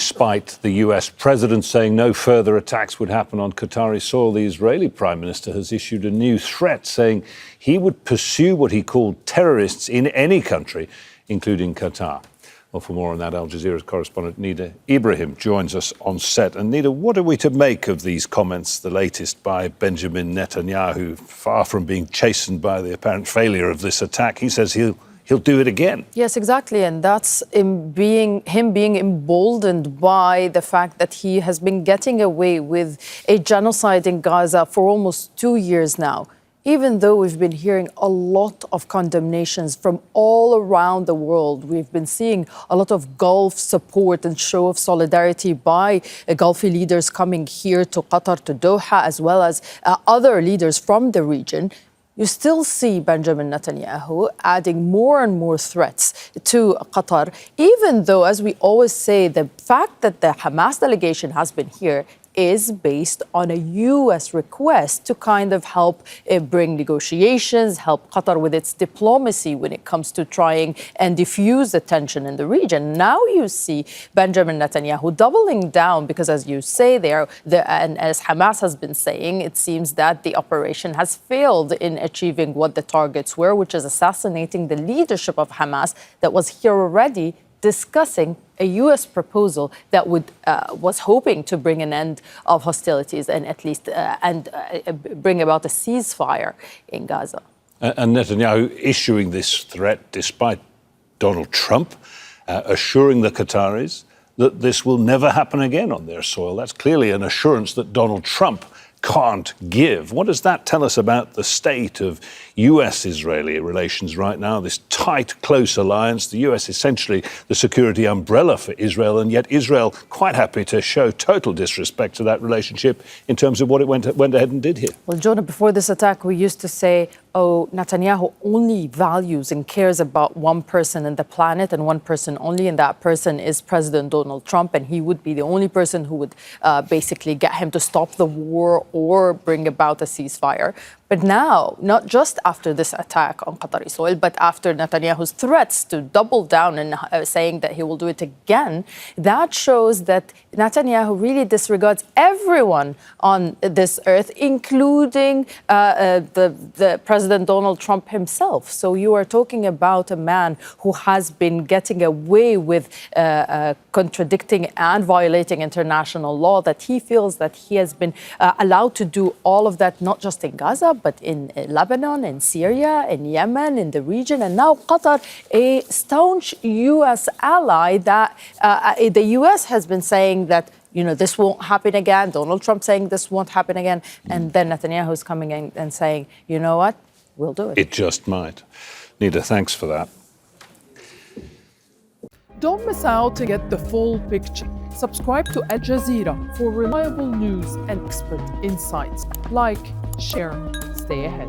Despite the US president saying no further attacks would happen on Qatari soil, the Israeli Prime Minister has issued a new threat saying he would pursue what he called terrorists in any country, including Qatar. Well, for more on that, Al Jazeera Correspondent Nida Ibrahim joins us on set. And Nida, what are we to make of these comments, the latest by Benjamin Netanyahu? Far from being chastened by the apparent failure of this attack, he says he'll do it again. Yes, exactly. And that's him being emboldened by the fact that he has been getting away with a genocide in Gaza for almost 2 years now. Even though we've been hearing a lot of condemnations from all around the world, we've been seeing a lot of Gulf support and show of solidarity by Gulfi leaders coming here to Qatar, to Doha, as well as other leaders from the region. You still see Benjamin Netanyahu adding more and more threats to Qatar, even though, as we always say, the fact that the Hamas delegation has been here is based on a U.S. request to kind of help bring negotiations, help Qatar with its diplomacy when it comes to trying and diffuse the tension in the region. Now you see Benjamin Netanyahu doubling down because, as you say there, and as Hamas has been saying, it seems that the operation has failed in achieving what the targets were, which is assassinating the leadership of Hamas that was here already discussing a U.S. proposal that was hoping to bring an end of hostilities and at least bring about a ceasefire in Gaza. And Netanyahu issuing this threat despite Donald Trump assuring the Qataris that this will never happen again on their soil. That's clearly an assurance that Donald Trump can't give. What does that tell us about the state of US-Israeli relations right now, this tight, close alliance, the US essentially the security umbrella for Israel, and yet Israel quite happy to show total disrespect to that relationship in terms of what it went ahead and did here? Well, Jonah, before this attack, we used to say, oh, Netanyahu only values and cares about one person in the planet and one person only, and that person is President Donald Trump, and he would be the only person who would basically get him to stop the war or bring about a ceasefire. But now, not just after this attack on Qatari soil, but after Netanyahu's threats to double down and saying that he will do it again, that shows that Netanyahu really disregards everyone on this earth, including the President Donald Trump himself. So you are talking about a man who has been getting away with contradicting and violating international law, that he feels that he has been allowed to do all of that, not just in Gaza, but in Lebanon, in Syria, in Yemen, in the region, and now Qatar, a staunch U.S. ally that the U.S. has been saying that, you know, this won't happen again. Donald Trump saying this won't happen again. And then Netanyahu is coming in and saying, you know what, we'll do it. It just might. Nida, thanks for that. Don't miss out to get the full picture. Subscribe to Al Jazeera for reliable news and expert insights. Like, share, stay ahead.